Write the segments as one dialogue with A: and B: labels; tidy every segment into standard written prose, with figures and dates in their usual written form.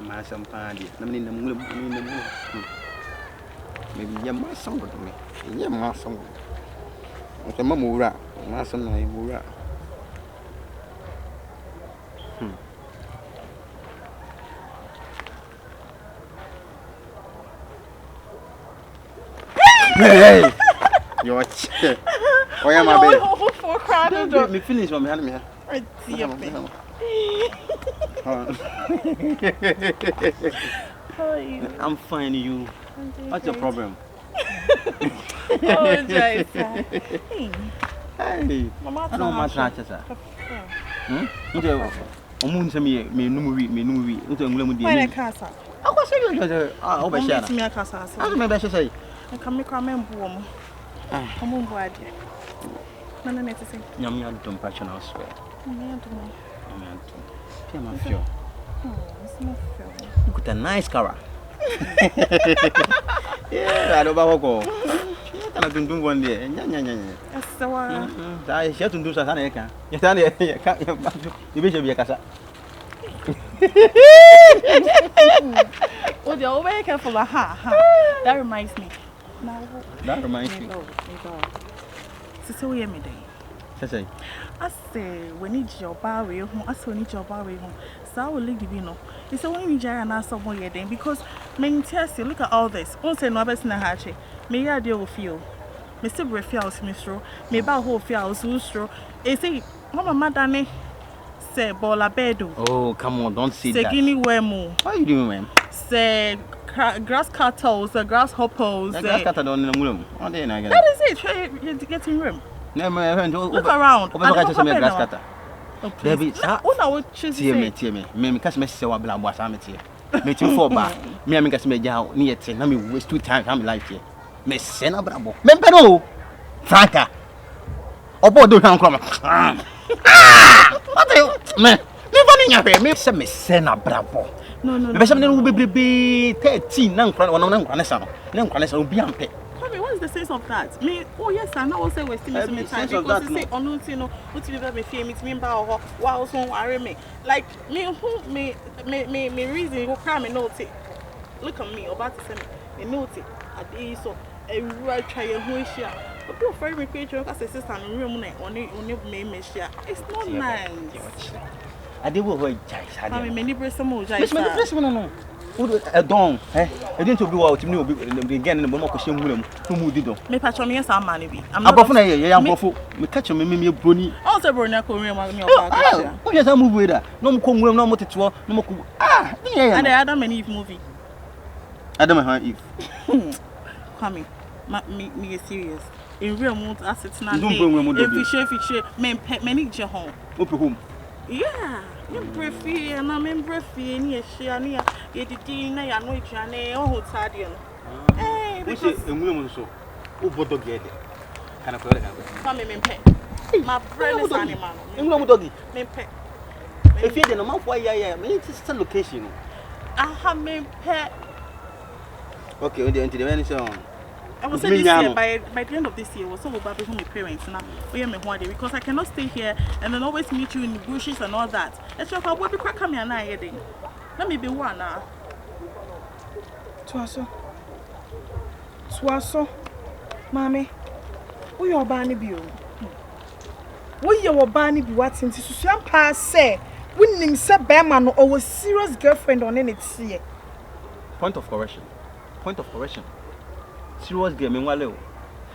A: my somebody. I mean, the moon. Maybe you're my somebody. You're my somebody. Okay, Mamura, my son, Mura. Hey, you're check. Why am I being
B: for crowded?
A: Me finish from behind me. I'm fine, you. What's your problem?
B: Oh, Jay.
A: Hey,
B: Mama,
A: I don't want to sir. Omun se me movie. Uto ngulemu di.
B: Why casa?
A: I was saying you ah,
B: Obeshia. Me casa.
A: I don't remember say.
B: I come membuom. Come board. Nana net say.
A: Nyam yan dum passion house swear.
B: Me
A: Pia ma fio.
B: It's not fair.
A: You got a nice car. Yeah, I don't know. I don't do one day.
B: So
A: I shall do something. You tell you wish be a casa.
B: Oh, you're very careful. That reminds me.
A: That reminds me.
B: So we me day.
A: Say.
B: I say we need your bar way home. I say we need your bar way home. So I will leave the vino. It's a when you jaya na someone here then because many tears you look at all this. Don't say no best na hache. Me I deal with you. Me still breath out Mr. Me ba ho fear out so. E say mama madane say bola bedu.
A: Oh, come on, don't say that.
B: Say gini wemo.
A: What are you doing, man?
B: Say grass cutters, grasshoppers.
A: Grass cutter don't in the room. What day na get?
B: That is it. Try to get in room.
A: No, my
B: look around.
A: Over to some grass cutter. Baby,
B: what I would choose
A: tear me. Me cause me say wa bla boa sa me tie. Me tin for ba. Me am cause me ja na yet na me waste 2 times am life here. Me say na bra bo. Me pedo. Franka. Obo do han krom. What you? Me funny nya me say na bra bo.
B: No.
A: Me say me no be 13 na nkran wona na nkran sa no. Na nkran sa obi ampe.
B: What is the sense of that? Me, oh yes, I know. Say wasting my time because you say oh no, you know, what you me fear me about wow, so worry me. Like me, who me reason who cry me note it. Look at me, about to say me note it. At the so a right try and who is here. But you afraid me create your sister and room only me share. It's not nice.
A: I did what jai.
B: I mean, many press some more jai.
A: No. A dong, eh? I didn't be out to me again in the moment question who did.
B: Me patron me some money be.
A: I'm not for a young buffer. Me catch me brony.
B: Also, Bruna Korean.
A: Oh, yes, I move with her. No come no more to no more. Ah, yeah,
B: and the Adam and Eve movie.
A: Adam and Eve.
B: Coming. Me is serious. In real mood assets now. If you men pet many home.
A: Open home.
B: Yeah. You breathy and I'm in breathy and yes, she and you did I know each other. Oh, Tadian. Eh, because
A: a woman so. Oh, what dog get it? Can I put it?
B: Come in pet. My friend is animal.
A: No doggy.
B: Men pet.
A: If you're the mouth, why, yeah, it's a location.
B: I have men pet.
A: Okay, we're into the venison.
B: I was saying this year, by the end of this year, we'll so about my parents now. We are one day because I cannot stay here and then always meet you in the bushes and all that. Let's talk about what we crack me and I heading. Let me be one now.
C: Swaso, Mammy, we are Barney Bew. We are Barney Bew, what's in Susan Pass say, winning Sir Bearman or a serious girlfriend on any sea.
A: Point of correction. Serious girl, meanwhile,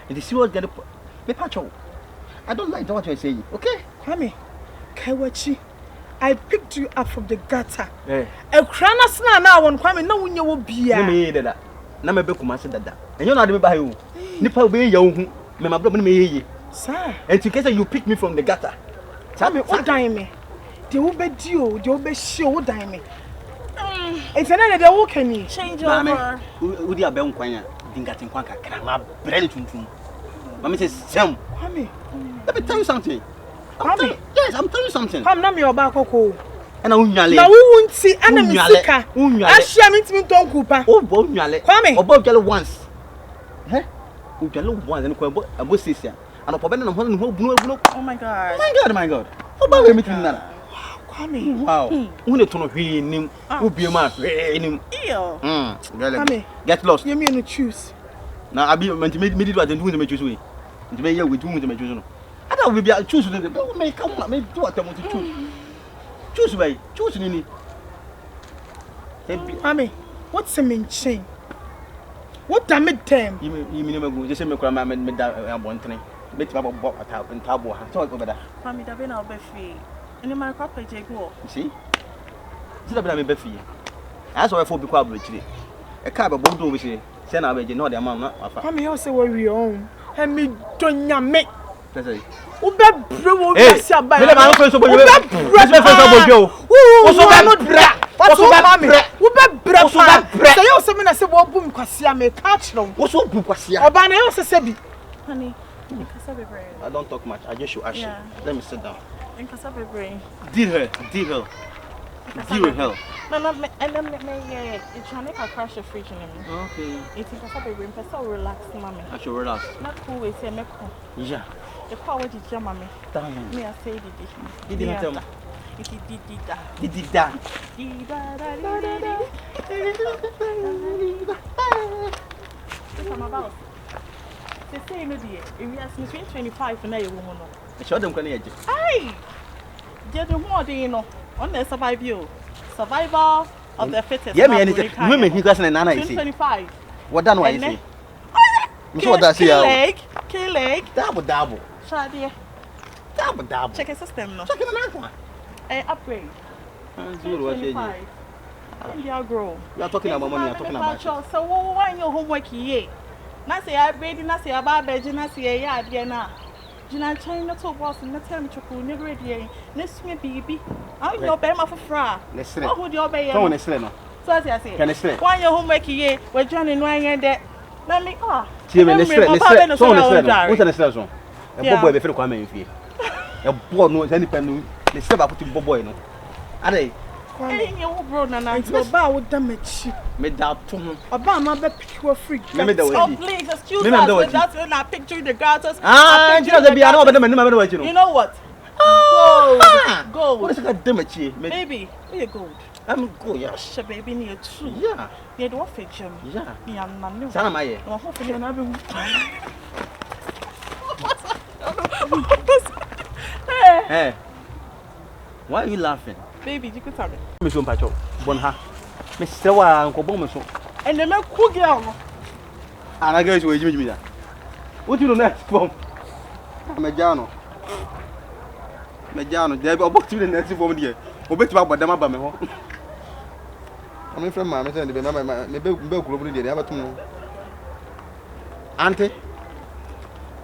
A: and the serious girl, me patrol. I don't like what you're saying, okay?
C: Kwame, Kaiwachi, I picked you up from the gutter.
A: Eh.
C: A cranas now on Kwame, no one you will be.
A: Me that. Nama be kuma say that. And you know the by you. Nipa be you, me my brother me.
C: Sir,
A: and in case you pick me from the gutter.
C: Tell me what dime me. They will be due, they will be sure dime me. It's another day, what can you
B: change over?
A: Who dear Ben Quanya? Dingatin Quanka, Krama, Brady Tuntum. Mamma says, Sam,
C: Kwame,
A: let me tell you something.
C: Kwame,
A: yes, I'm telling you something.
C: Come, not your back,
A: and I
C: won't see enemy seeker. I shall meet me, Tom Cooper.
A: Oh, Bonyale,
C: Kwame,
A: or Bob Jello once. Eh? Who Jello once and Quabo, a bush sister, and a Pobin and Home.
B: Oh my God.
A: My God. Oh, by meeting that.
C: Kwame.
A: Wow. Who the ton of him? Who be a man? Him.
C: Kwame.
A: Get lost.
C: You mean to choose?
A: Now I be meant to make me do what they do to make you. To make you with whom to make you. I don't will be choosing them. Make come on, make do what I want to choose. Choose way, choose in
C: Kwame, what's a mean chain? What damn it time?
A: You mean just make my man made that one thing. Make my bob at top and tabo. Talk over that.
B: Kwame, da been our buffet. And my copper jago.
A: See? It's not a buffet. That's why I feel because of it. A cab of Bodo with you. Send our way, not the amount of
C: Kwame also where we own. And me don't make.
A: Who
C: bet bro?
A: Yes, I'm not going to go.
C: What's up, Mammy? Who bet bread? Say, you something I said, what boom, Cassia may catch them. What's up, Cassia? Or Banner also said,
B: honey,
A: I don't talk much. I just show Ashley. Let me sit down.
B: In Casabe brain.
A: Deal her. Deal with her.
B: No, and then you try to make a crash of fridge in him.
A: Okay.
B: It's in Casabe brain, but so relax, Mammy.
A: I should relax.
B: Not cool, we say,
A: yeah.
B: The power did your mammy.
A: Damn.
B: Me, I say,
A: He didn't tell me.
B: Did that. I'm about. They say maybe if we are between 25 and a woman.
A: I showed them can edge.
B: Aye! They're the more they know. On the survival of the fittest.
A: Yeah, me anything. Women, he doesn't know.
B: 25.
A: What done? What you say? What does he
B: leg?
A: Double.
B: Shadia.
A: Double.
B: Check a system. No.
A: Check it out.
B: Upgrade.
A: 25.
B: India grow.
A: You are talking about money. You are talking about.
B: So why your homework here? Na say upgrade. Na say about bedroom. Na say yeah, dear na. Jina China to boss and not tell me to cool nigger here. Next me baby. I'm your bema for fra.
A: Listen.
B: What would your bay?
A: Come on, listen.
B: So as I say,
A: can I say?
B: Why your homework here? We're joining one and that. Let me
A: let's a boy be come in here. A boy no any pen they say about put boy no. Ade.
B: You bro na
C: it's about with damage.
A: Me that to
C: about my be pick you free.
B: Oh please excuse us. That's when I picture the girls.
A: You know the be no but
B: you know what? Gold.
A: What is that damage?
B: Baby, where you gold?
A: I'm good, yeah.
B: Baby near two.
A: Yeah.
B: Near the office.
A: Yeah.
B: Yeah, I'm
A: Sana my.
B: Hopefully I'm
A: Hey. Why are you laughing?
B: Baby, you could tell me.
A: Me so mpacho. Bonha. Me sewa anko bon me so.
B: And the man cool girl.
A: And I guess we Jimmy that. What you know next from? Mejano, there be about to the next from there. Obet about them about me. I'm from my friend, me be club there. Auntie.